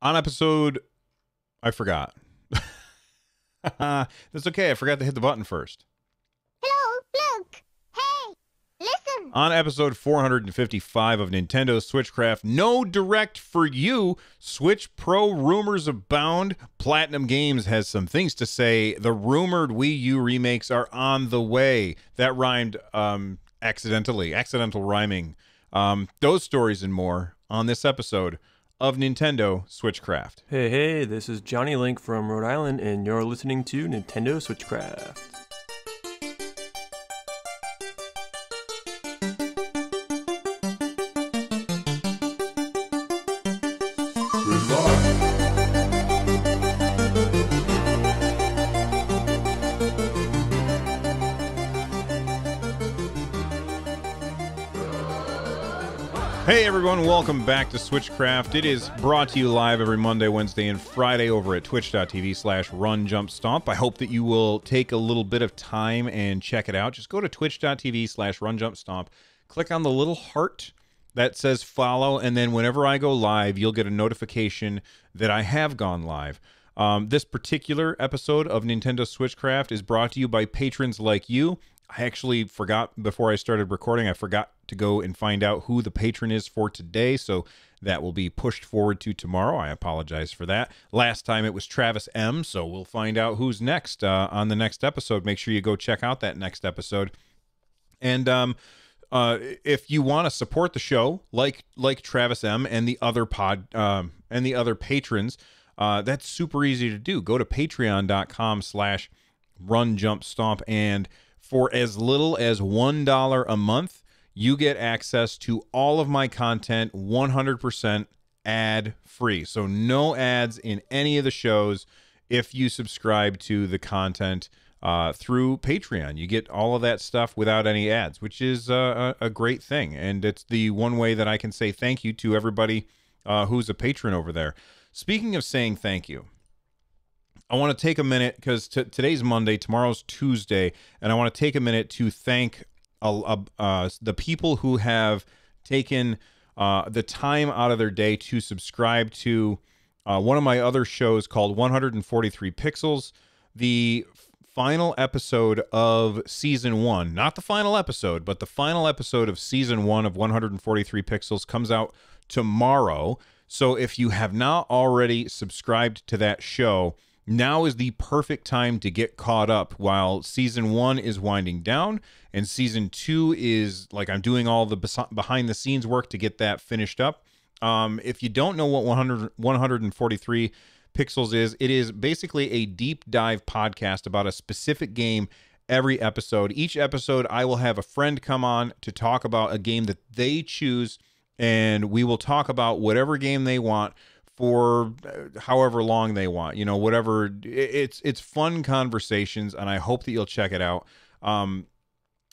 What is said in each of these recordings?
On episode, I forgot. That's okay. I forgot to hit the button first. Hello, look. Hey, listen. On episode 455 of Nintendo Switchcraft, no direct for you. Switch Pro rumors abound. Platinum Games has some things to say. The rumored Wii U remakes are on the way. That rhymed accidental rhyming. Those stories and more on this episode of Nintendo Switchcraft. Hey, this is Johnny Link from Rhode Island, and you're listening to Nintendo Switchcraft. Hey everyone, welcome back to Switchcraft. It is brought to you live every Monday, Wednesday, and Friday over at twitch.tv/runjumpstomp. I hope that you will take a little bit of time and check it out. Just go to twitch.tv/runjumpstomp, click on the little heart that says follow, and then whenever I go live, you'll get a notification that I have gone live. This particular episode of Nintendo Switchcraft is brought to you by patrons like you. I actually forgot before I started recording. I forgot to go and find out who the patron is for today, so that will be pushed forward to tomorrow. I apologize for that. Last time it was Travis M, so we'll find out who's next on the next episode. Make sure you go check out that next episode. And if you want to support the show, like Travis M and the other patrons, that's super easy to do. Go to patreon.com/runjumpstomp, and for as little as $1 a month, you get access to all of my content 100% ad-free. So no ads in any of the shows if you subscribe to the content through Patreon. You get all of that stuff without any ads, which is a great thing. And it's the one way that I can say thank you to everybody who's a patron over there. Speaking of saying thank you, I want to take a minute because today's Monday, tomorrow's Tuesday, and I want to take a minute to thank the people who have taken the time out of their day to subscribe to one of my other shows called 143 Pixels, the final episode of Season 1. Not the final episode, but the final episode of Season 1 of 143 Pixels comes out tomorrow. So if you have not already subscribed to that show, now is the perfect time to get caught up while Season 1 is winding down and Season 2 is, like, I'm doing all the behind-the-scenes work to get that finished up. If you don't know what 143 Pixels is, it is basically a deep dive podcast about a specific game every episode. Each episode, I will have a friend come on to talk about a game that they choose, and we will talk about whatever game they want for however long they want, you know, whatever. It's fun conversations, and I hope that you'll check it out. I'm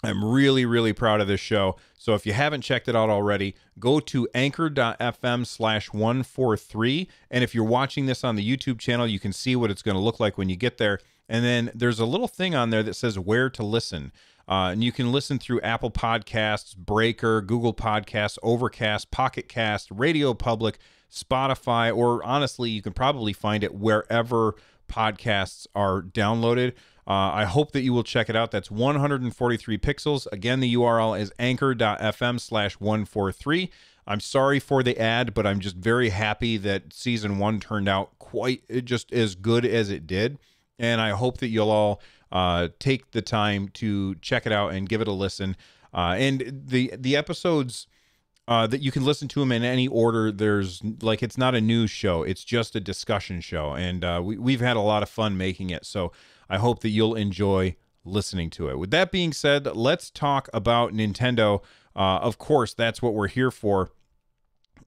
really, really proud of this show. So if you haven't checked it out already, go to anchor.fm/143. And if you're watching this on the YouTube channel, you can see what it's going to look like when you get there. And then there's a little thing on there that says where to listen. And you can listen through Apple Podcasts, Breaker, Google Podcasts, Overcast, Pocket Cast, Radio Public, Spotify, or honestly, you can probably find it wherever podcasts are downloaded. I hope that you will check it out. That's 143 Pixels. Again, the URL is anchor.fm/143. I'm sorry for the ad, but I'm just very happy that Season 1 turned out quite just as good as it did. And I hope that you'll all take the time to check it out and give it a listen. And the episodes that you can listen to them in any order. There's, like, it's not a news show. It's just a discussion show. And we've had a lot of fun making it. So I hope that you'll enjoy listening to it. With that being said, let's talk about Nintendo. Of course, that's what we're here for.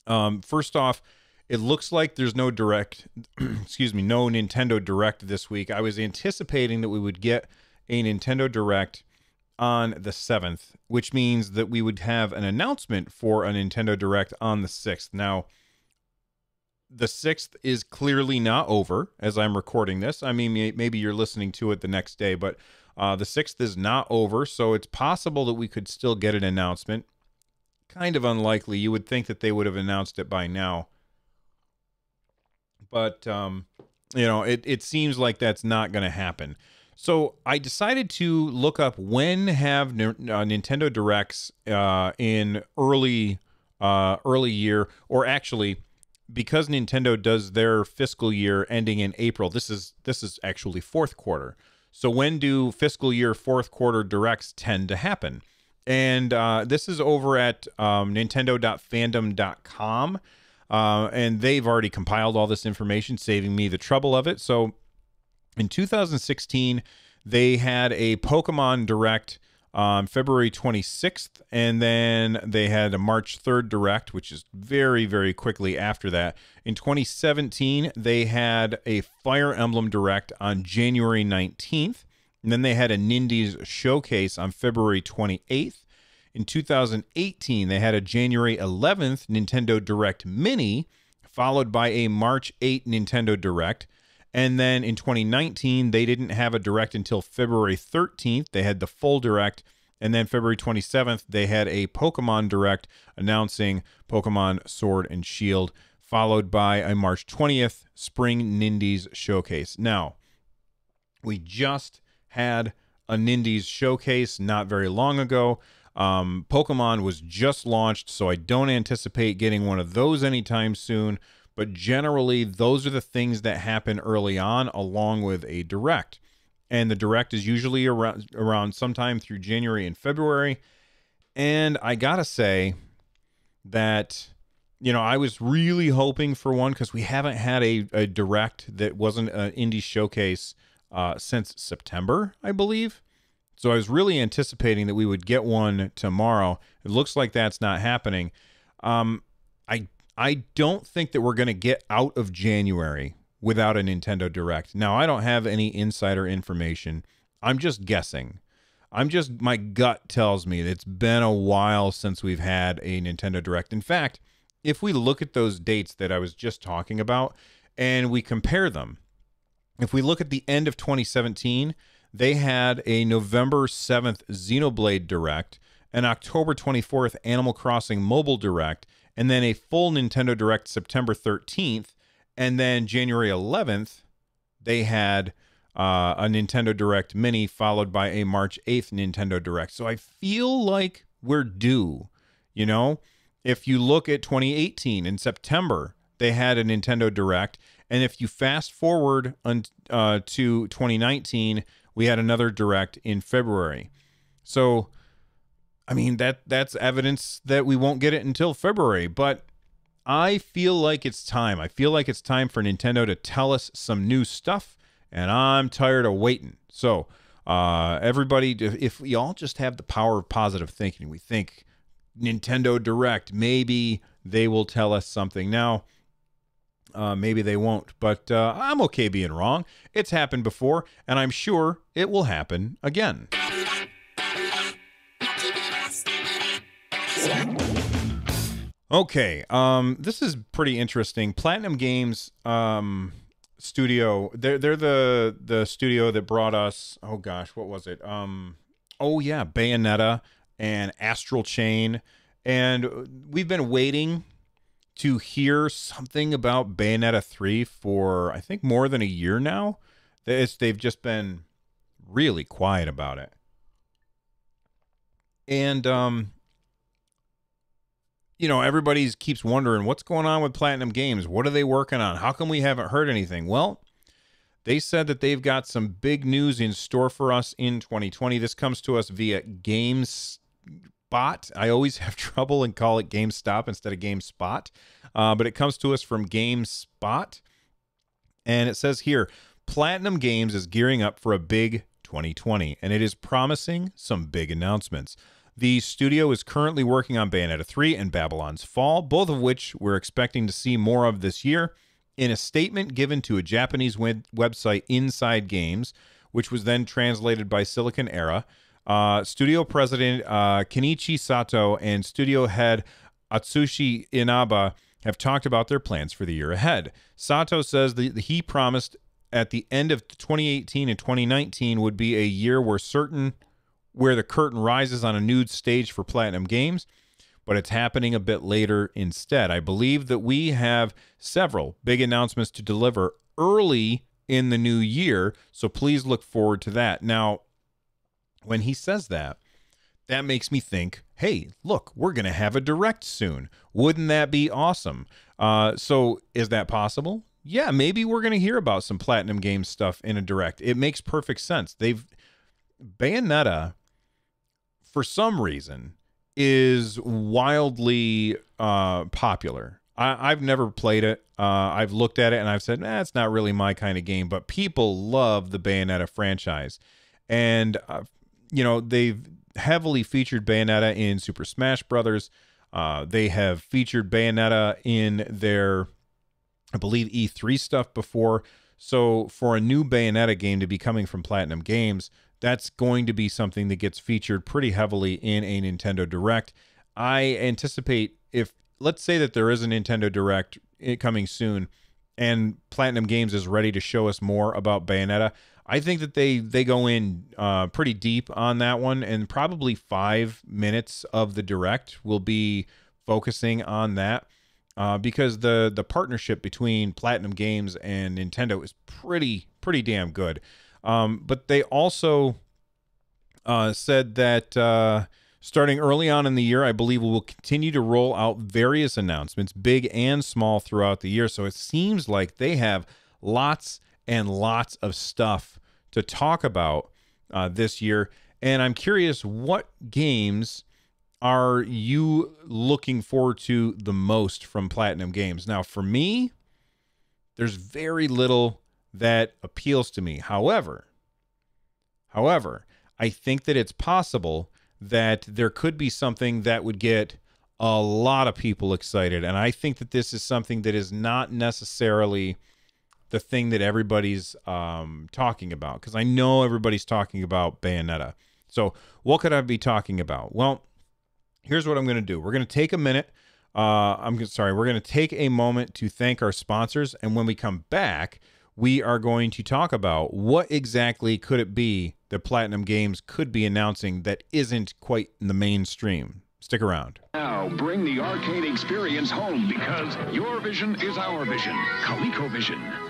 First off, it looks like there's no direct, excuse me, no Nintendo Direct this week. I was anticipating that we would get a Nintendo Direct on the 7th, which means that we would have an announcement for a Nintendo Direct on the 6th. Now, the 6th is clearly not over as I'm recording this. I mean, maybe you're listening to it the next day, but the 6th is not over, so it's possible that we could still get an announcement. Kind of unlikely. You would think that they would have announced it by now. But, it seems like that's not going to happen. So I decided to look up when have Nintendo Directs in early year, or actually, because Nintendo does their fiscal year ending in April, this is actually fourth quarter. So when do fiscal year fourth quarter directs tend to happen? And this is over at nintendo.fandom.com. And they've already compiled all this information, saving me the trouble of it. So in 2016, they had a Pokemon Direct on February 26th, and then they had a March 3rd Direct, which is very, very quickly after that. In 2017, they had a Fire Emblem Direct on January 19th, and then they had a Nindies Showcase on February 28th. In 2018, they had a January 11th Nintendo Direct Mini, followed by a March 8th Nintendo Direct. And then in 2019, they didn't have a Direct until February 13th. They had the full Direct. And then February 27th, they had a Pokemon Direct announcing Pokemon Sword and Shield, followed by a March 20th Spring Nindies Showcase. Now, we just had a Nindies Showcase not very long ago. Pokemon was just launched, so I don't anticipate getting one of those anytime soon. But generally, those are the things that happen early on, along with a Direct. And the Direct is usually around sometime through January and February. And I gotta say that, I was really hoping for one, because we haven't had a Direct that wasn't an indie showcase since September, I believe. So I was really anticipating that we would get one tomorrow. It looks like that's not happening. I don't think that we're going to get out of January without a Nintendo Direct. Now, I don't have any insider information. I'm just guessing. My gut tells me that it's been a while since we've had a Nintendo Direct. In fact, if we look at those dates that I was just talking about and we compare them, if we look at the end of 2017, they had a November 7th Xenoblade Direct, an October 24th Animal Crossing Mobile Direct, and then a full Nintendo Direct September 13th, and then January 11th, they had a Nintendo Direct Mini, followed by a March 8th Nintendo Direct. So I feel like we're due, If you look at 2018, in September, they had a Nintendo Direct, and if you fast forward to 2019, we had another Direct in February. So, I mean, that's evidence that we won't get it until February, but I feel like it's time. I feel like it's time for Nintendo to tell us some new stuff, and I'm tired of waiting. So, everybody, if we all just have the power of positive thinking, we think Nintendo Direct, maybe they will tell us something. Now, maybe they won't, but I'm okay being wrong. It's happened before, and I'm sure it will happen again. Okay, this is pretty interesting. Platinum Games studio, they're the studio that brought us, oh gosh, what was it? Bayonetta and Astral Chain, and we've been waiting to hear something about Bayonetta 3 for, I think, more than a year now. They've just been really quiet about it. And, everybody keeps wondering, what's going on with Platinum Games? What are they working on? How come we haven't heard anything? Well, they said that they've got some big news in store for us in 2020. This comes to us via GameSpot. I always have trouble and call it GameStop instead of GameSpot. But it comes to us from GameSpot. And it says here, Platinum Games is gearing up for a big 2020, and it is promising some big announcements. The studio is currently working on Bayonetta 3 and Babylon's Fall, both of which we're expecting to see more of this year. In a statement given to a Japanese website, Inside Games, which was then translated by Silicon Era, studio president Kenichi Sato and studio head Atsushi Inaba have talked about their plans for the year ahead. Sato says that he promised at the end of 2018 and 2019 would be a year where the curtain rises on a new stage for Platinum Games. but it's happening a bit later instead. I believe that we have several big announcements to deliver early in the new year, so please look forward to that. Now, when he says that, that makes me think, hey, look, we're going to have a direct soon. Wouldn't that be awesome? So is that possible? Yeah, maybe we're going to hear about some Platinum Games stuff in a direct. It makes perfect sense. Bayonetta, for some reason, is wildly popular. I've never played it. I've looked at it and I've said, it's not really my kind of game, but people love the Bayonetta franchise. And, they've heavily featured Bayonetta in Super Smash Brothers. They have featured Bayonetta in their, I believe, E3 stuff before. So for a new Bayonetta game to be coming from Platinum Games, that's going to be something that gets featured pretty heavily in a Nintendo Direct. I anticipate, if let's say that there is a Nintendo Direct coming soon and Platinum Games is ready to show us more about Bayonetta, I think that they go in pretty deep on that one, and probably 5 minutes of the Direct will be focusing on that because the partnership between Platinum Games and Nintendo is pretty damn good. But they also said that starting early on in the year, I believe we will continue to roll out various announcements, big and small, throughout the year. So it seems like they have lots and lots of stuff to talk about this year. And I'm curious, what games are you looking forward to the most from Platinum Games? Now, for me, there's very little that appeals to me. However, I think that it's possible that there could be something that would get a lot of people excited. And I think that this is something that is not necessarily the thing that everybody's talking about, because I know everybody's talking about Bayonetta. So what could I be talking about? Well, here's what I'm going to do. We're going to take a minute. We're going to take a moment to thank our sponsors. And when we come back, we are going to talk about what exactly could it be that Platinum Games could be announcing that isn't quite in the mainstream. Stick around. Now bring the arcade experience home, because your vision is our vision. ColecoVision.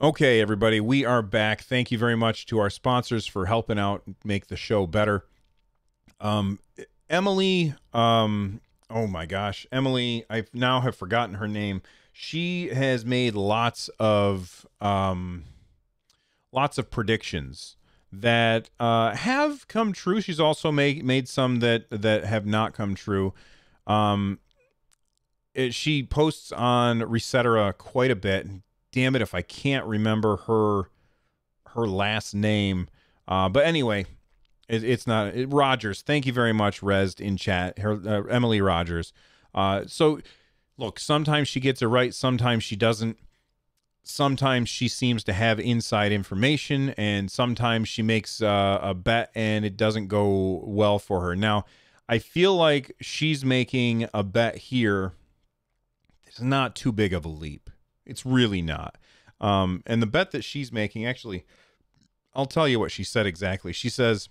Okay, everybody, we are back. Thank you very much to our sponsors for helping out make the show better. Emily, oh my gosh, Emily, I now have forgotten her name. She has made lots of predictions that have come true. She's also made some that have not come true. She posts on Resetera quite a bit. Damn it if I can't remember her last name. But anyway, it's not Rogers. Thank you very much, Rez, in chat. Emily Rogers. So look, sometimes she gets it right, sometimes she doesn't. Sometimes she seems to have inside information, and sometimes she makes a bet and it doesn't go well for her. Now, I feel like she's making a bet here. It's not too big of a leap. It's really not. And the bet that she's making, actually, I'll tell you what she said exactly. She says,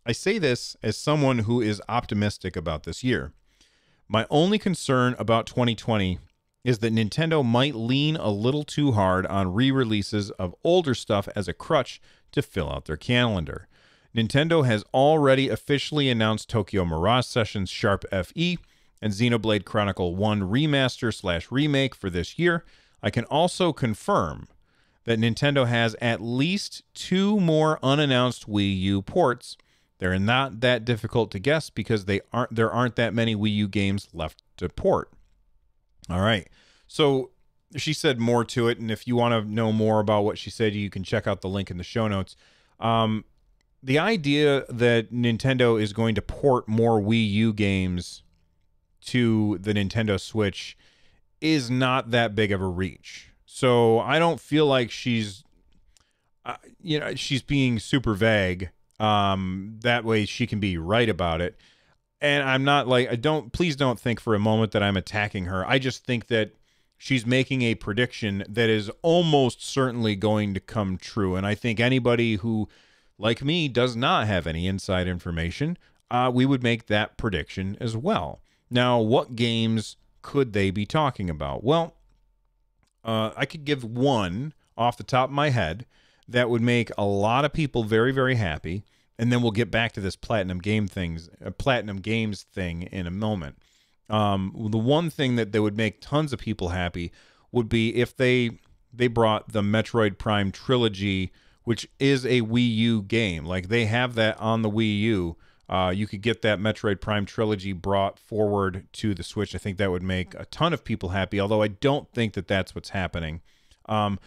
I say this as someone who is optimistic about this year. My only concern about 2020 is that Nintendo might lean a little too hard on re-releases of older stuff as a crutch to fill out their calendar. Nintendo has already officially announced Tokyo Mirage Sessions Sharp FE and Xenoblade Chronicle 1 Remaster/Remake for this year. I can also confirm that Nintendo has at least 2 more unannounced Wii U ports. They're not that difficult to guess because there aren't that many Wii U games left to port. All right. So she said more to it, and if you want to know more about what she said, you can check out the link in the show notes. The idea that Nintendo is going to port more Wii U games to the Nintendo Switch is not that big of a reach. So I don't feel like she's being super vague. That way she can be right about it. And I'm not like, please don't think for a moment that I'm attacking her. I just think that she's making a prediction that is almost certainly going to come true. And I think anybody who, like me, does not have any inside information, we would make that prediction as well. Now, what games could they be talking about? Well, I could give one off the top of my head that would make a lot of people very, very happy, and then we'll get back to this platinum games thing in a moment. The one thing that would make tons of people happy would be if they brought the Metroid Prime trilogy, which is a Wii U game. Like, they have that on the Wii U. You could get that Metroid Prime trilogy brought forward to the Switch. I think that would make a ton of people happy, although I don't think that that's what's happening. The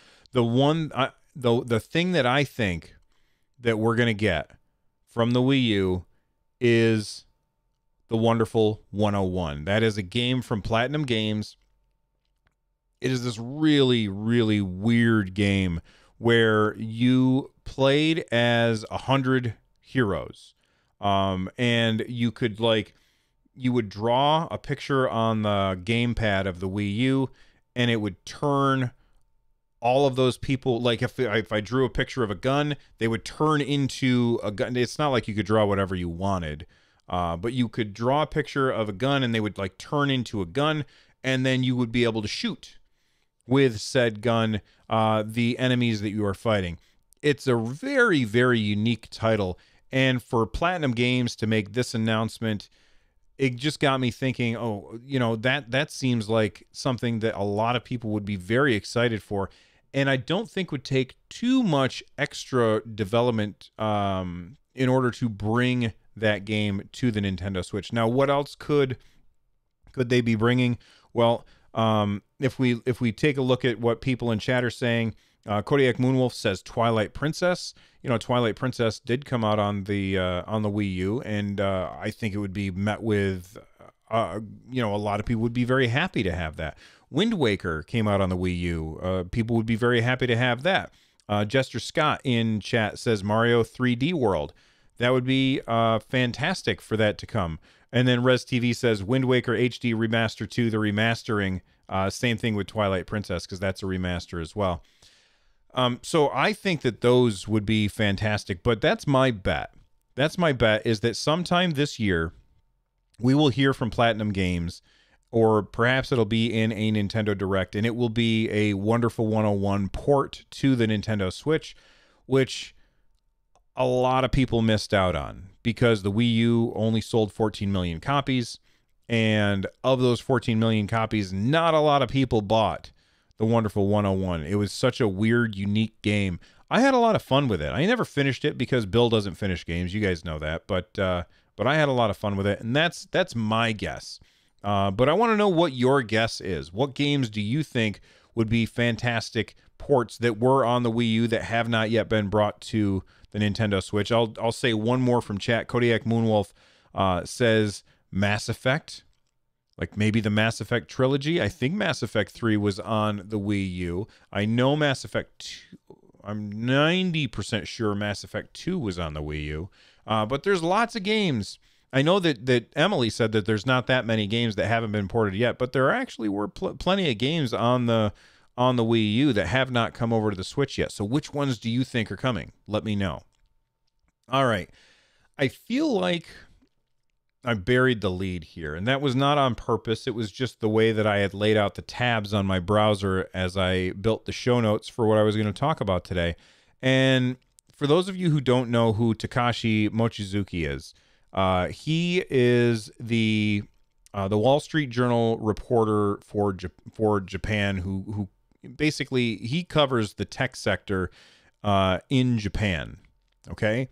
thing that I think that we're going to get from the Wii U is the wonderful 101. That is a game from Platinum Games. It is this really, really weird game where you played as 100 heroes. And you could, like, you would draw a picture on the gamepad of the Wii U, and it would turn all of those people. Like, if I drew a picture of a gun, they would turn into a gun. It's not like you could draw whatever you wanted, but you could draw a picture of a gun, and they would, like, turn into a gun, and then you would be able to shoot with said gun the enemies that you are fighting. It's a very, very unique title. And for Platinum Games to make this announcement, it just got me thinking, oh, you know, that seems like something that a lot of people would be very excited for. And I don't think would take too much extra development in order to bring that game to the Nintendo Switch. Now, what else could they be bringing? Well, if we take a look at what people in chat are saying, Kodiak Moonwolf says Twilight Princess. You know, Twilight Princess did come out on the Wii U, and I think it would be met with, you know, a lot of people would be very happy to have that. Wind Waker came out on the Wii U. People would be very happy to have that. Jester Scott in chat says Mario 3D World. That would be fantastic for that to come. And then Res TV says Wind Waker HD Remaster 2, the remastering. Same thing with Twilight Princess, because that's a remaster as well. So I think that those would be fantastic, but that's my bet. That's my bet, is that sometime this year we will hear from Platinum Games, or perhaps it'll be in a Nintendo Direct, and it will be a Wonderful 101 port to the Nintendo Switch, which a lot of people missed out on because the Wii U only sold 14 million copies, and of those 14 million copies, not a lot of people bought the Wonderful 101. It was such a weird, unique game. I had a lot of fun with it. I never finished it because Bill doesn't finish games. You guys know that, but I had a lot of fun with it, and that's my guess. But I want to know what your guess is. What games do you think would be fantastic ports that were on the Wii U that have not yet been brought to the Nintendo Switch? I'll say one more from chat. Kodiak Moonwolf says Mass Effect. Like maybe the Mass Effect trilogy. I think Mass Effect 3 was on the Wii U. I know Mass Effect 2, I'm 90% sure Mass Effect 2 was on the Wii U. But there's lots of games. I know that Emily said that there's not that many games that haven't been ported yet, but there actually were plenty of games on the Wii U that have not come over to the Switch yet. So which ones do you think are coming? Let me know. All right. I feel like I buried the lead here, and that was not on purpose. It was just the way that I had laid out the tabs on my browser as I built the show notes for what I was going to talk about today. And for those of you who don't know who Takashi Mochizuki is, he is the Wall Street Journal reporter for Japan who basically he covers the tech sector in Japan. Okay.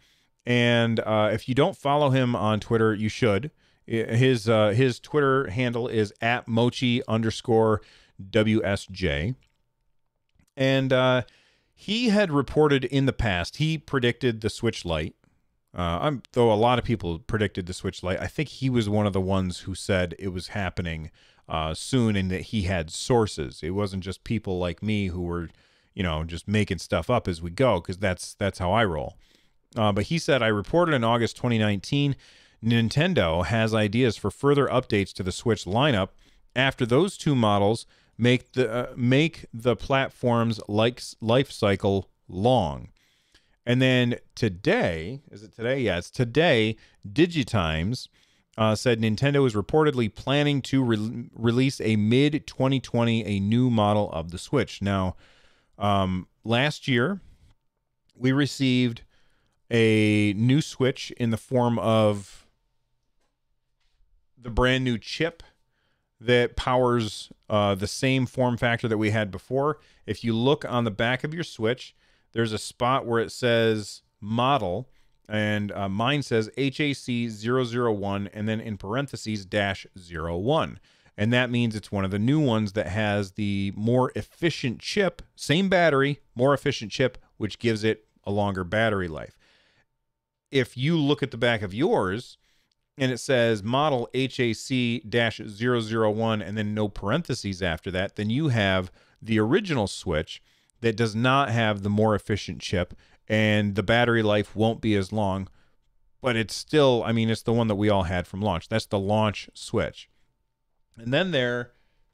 And if you don't follow him on Twitter, you should. His Twitter handle is @mochi_WSJ. And he had reported in the past, he predicted the Switch Lite. Though a lot of people predicted the Switch Lite, I think he was one of the ones who said it was happening soon and that he had sources. It wasn't just people like me who were, just making stuff up as we go, because that's how I roll. But he said, I reported in August 2019, Nintendo has ideas for further updates to the Switch lineup after those two models make the platform's life cycle long. And then today, is it today? Yeah, it's today, Digitimes said Nintendo is reportedly planning to release a mid-2020 a new model of the Switch. Now, last year, we received a new Switch in the form of the brand new chip that powers the same form factor that we had before. If you look on the back of your Switch, there's a spot where it says model, and mine says HAC001 and then in parentheses -01. And that means it's one of the new ones that has the more efficient chip, same battery, more efficient chip, which gives it a longer battery life. If you look at the back of yours and it says model HAC-001 and then no parentheses after that, then you have the original Switch that does not have the more efficient chip, and the battery life won't be as long, but it's still, I mean, it's the one that we all had from launch. That's the launch Switch. And then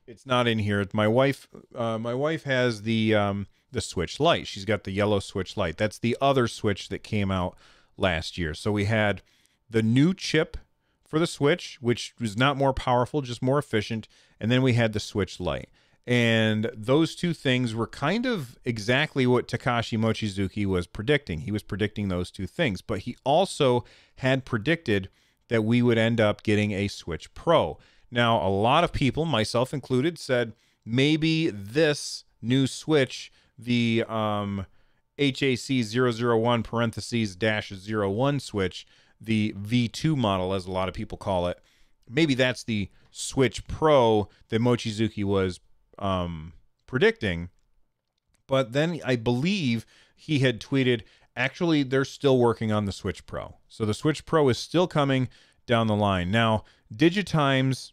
it's not in here. My wife has the Switch Lite. She's got the yellow Switch Lite. That's the other Switch that came out last year. So we had the new chip for the Switch, which was not more powerful, just more efficient, and then we had the Switch Lite. And those two things were kind of exactly what Takashi Mochizuki was predicting. He was predicting those two things, but he also had predicted that we would end up getting a Switch Pro. Now, a lot of people, myself included, said maybe this new Switch, the HAC001 parentheses -01 Switch, the V2 model, as a lot of people call it, maybe that's the Switch Pro that Mochizuki was predicting. But then I believe he had tweeted, actually, they're still working on the Switch Pro. So the Switch Pro is still coming down the line. Now, Digitimes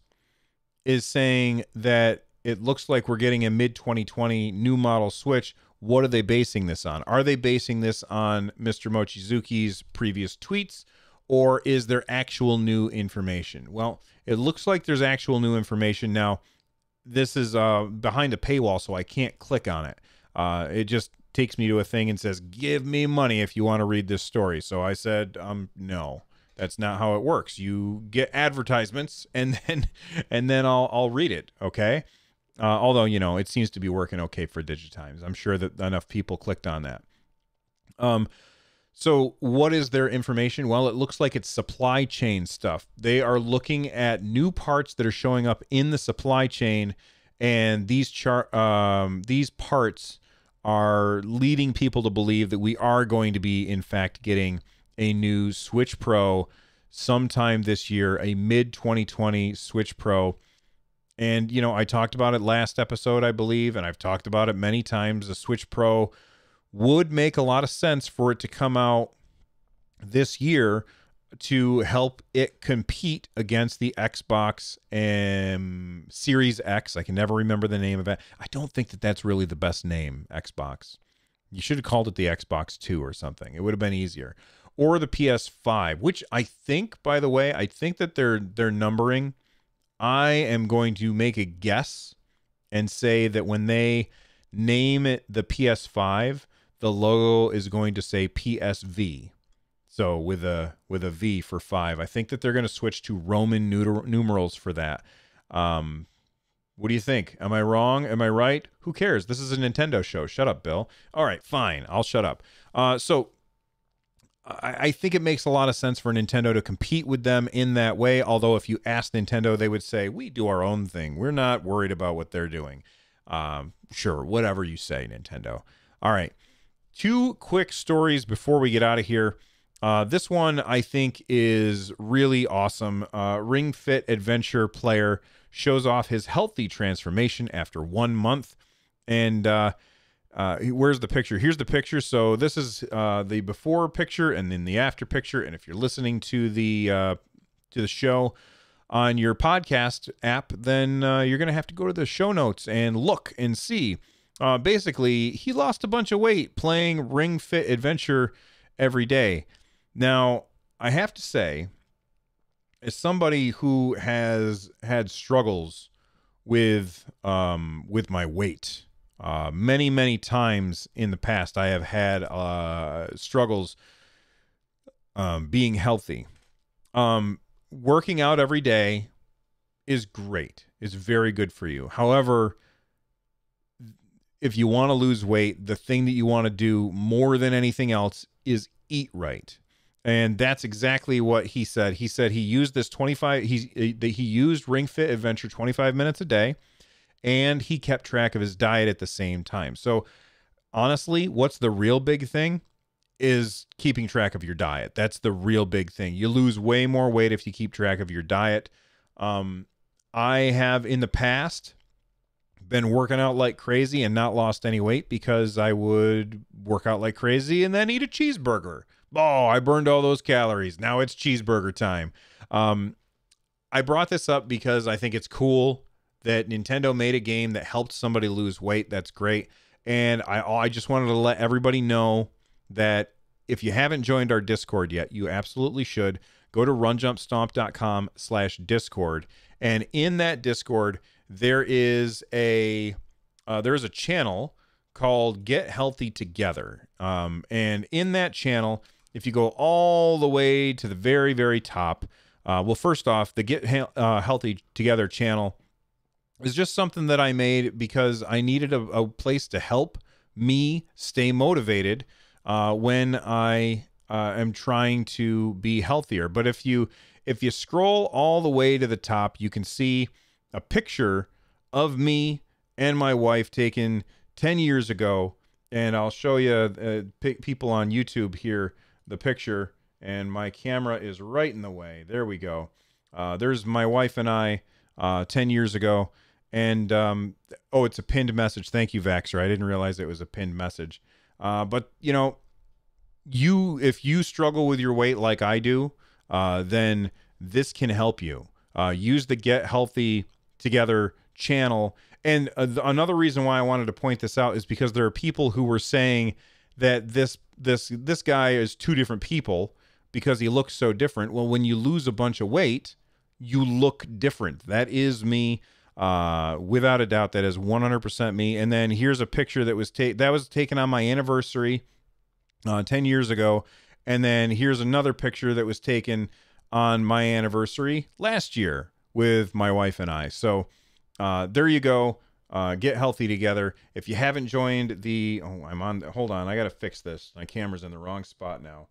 is saying that it looks like we're getting a mid-2020 new model Switch. What are they basing this on? Are they basing this on Mr. Mochizuki's previous tweets, or is there actual new information? Well, it looks like there's actual new information. Now, this is behind a paywall, so I can't click on it. It just takes me to a thing and says, give me money if you want to read this story. So I said, no, that's not how it works. You get advertisements and then I'll read it. Okay. Although, you know, it seems to be working okay for Digitimes. I'm sure that enough people clicked on that. So what is their information? Well, it looks like it's supply chain stuff. They are looking at new parts that are showing up in the supply chain, and these parts are leading people to believe that we are going to be, in fact, getting a new Switch Pro sometime this year, a mid-2020 Switch Pro. And, you know, I talked about it last episode, I believe, and I've talked about it many times. The Switch Pro would make a lot of sense for it to come out this year to help it compete against the Xbox Series X. I can never remember the name of it. I don't think that that's really the best name, Xbox. You should have called it the Xbox 2 or something. It would have been easier. Or the PS5, which I think, by the way, I think that they're numbering. I am going to make a guess and say that when they name it the PS5, the logo is going to say PSV. So with a V for 5. I think that they're going to switch to Roman numerals for that. What do you think? Am I wrong? Am I right? Who cares? This is a Nintendo show. Shut up, Bill. All right, fine. I'll shut up. So I think it makes a lot of sense for Nintendo to compete with them in that way. Although if you ask Nintendo, they would say, we do our own thing. We're not worried about what they're doing. Sure, whatever you say, Nintendo. All right. 2 quick stories before we get out of here. This one I think is really awesome. Ring Fit Adventure player shows off his healthy transformation after 1 month. And where's the picture? Here's the picture. So this is the before picture and then the after picture. And if you're listening to the show on your podcast app, then you're going to have to go to the show notes and look and see. Basically, he lost a bunch of weight playing Ring Fit Adventure every day. Now, I have to say, as somebody who has had struggles with my weight, many times in the past, I have had working out every day is great. It's very good for you. However, if you want to lose weight, the thing that you want to do more than anything else is eat right. And that's exactly what he said. He said he used this he used Ring Fit Adventure 25 minutes a day, and he kept track of his diet at the same time. So honestly, what's the real big thing is keeping track of your diet. That's the real big thing. You lose way more weight if you keep track of your diet. I have in the past been working out like crazy and not lost any weight because I would work out like crazy and then eat a cheeseburger. Oh, I burned all those calories. Now it's cheeseburger time. I brought this up because I think it's cool that Nintendo made a game that helped somebody lose weight. That's great. And I just wanted to let everybody know that if you haven't joined our Discord yet, you absolutely should. Go to runjumpstomp.com/Discord. And in that Discord, there is a channel called Get Healthy Together. And in that channel, if you go all the way to the very, very top, well, first off, the Get Healthy Together channel is just something that I made because I needed a place to help me stay motivated when I am trying to be healthier. But if you scroll all the way to the top, you can see a picture of me and my wife taken 10 years ago. And I'll show you people on YouTube here the picture, and my camera is right in the way. There we go. There's my wife and I 10 years ago. And, oh, it's a pinned message. Thank you, Vaxxer. I didn't realize it was a pinned message. But, you know, if you struggle with your weight like I do, then this can help you. Use the Get Healthy Together channel. And another reason why I wanted to point this out is because there are people who were saying that this guy is two different people because he looks so different. Well, when you lose a bunch of weight, you look different. That is me. Without a doubt, that is 100% me. And then here's a picture that was taken on my anniversary 10 years ago. And then here's another picture that was taken on my anniversary last year with my wife and I. So there you go. Get Healthy Together. If you haven't joined the... hold on. I got to fix this. My camera's in the wrong spot now.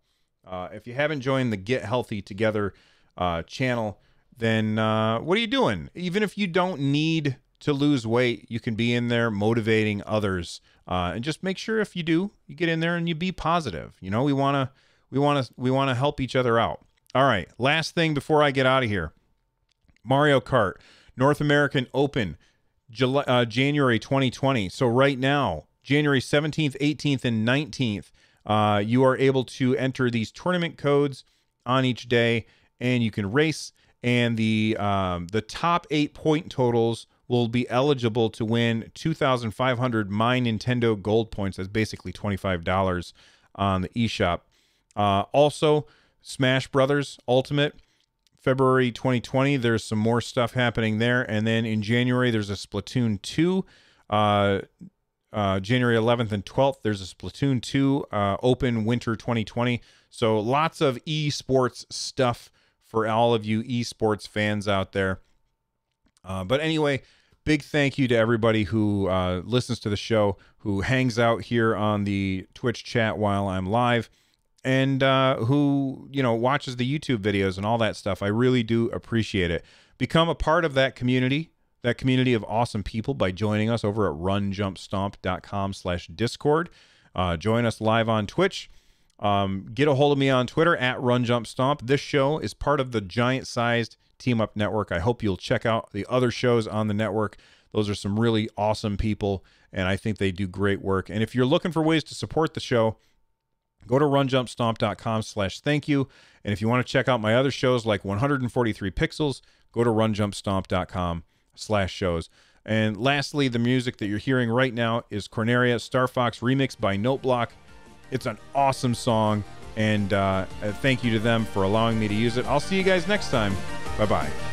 If you haven't joined the Get Healthy Together channel, then what are you doing? Even if you don't need to lose weight, you can be in there motivating others. And just make sure if you do, you get in there and you be positive. You know, we want to help each other out. All right, last thing before I get out of here. Mario Kart North American Open, January 2020. So right now, January 17th, 18th, and 19th, you are able to enter these tournament codes on each day, and you can race. And the top 8 point totals will be eligible to win 2,500 My Nintendo Gold points. That's basically $25 on the eShop. Also, Smash Brothers Ultimate, February 2020. There's some more stuff happening there. And then in January, there's a Splatoon 2. January 11th and 12th, there's a Splatoon 2 Open Winter 2020. So lots of esports stuff for all of you esports fans out there. But anyway, big thank you to everybody who listens to the show, who hangs out here on the Twitch chat while I'm live, and who, you know, watches the YouTube videos and all that stuff. I really do appreciate it. Become a part of that community of awesome people by joining us over at runjumpstomp.com/Discord. Join us live on Twitch. Get a hold of me on Twitter at runjumpstomp. This show is part of the giant-sized Team Up Network. I hope you'll check out the other shows on the network. Those are some really awesome people, and I think they do great work. And if you're looking for ways to support the show, go to runjumpstomp.com/thank-you. And if you want to check out my other shows like 143 Pixels, go to runjumpstomp.com/shows. And lastly, the music that you're hearing right now is Corneria Star Fox remixed by Noteblock. It's an awesome song, and thank you to them for allowing me to use it. I'll see you guys next time. Bye-bye.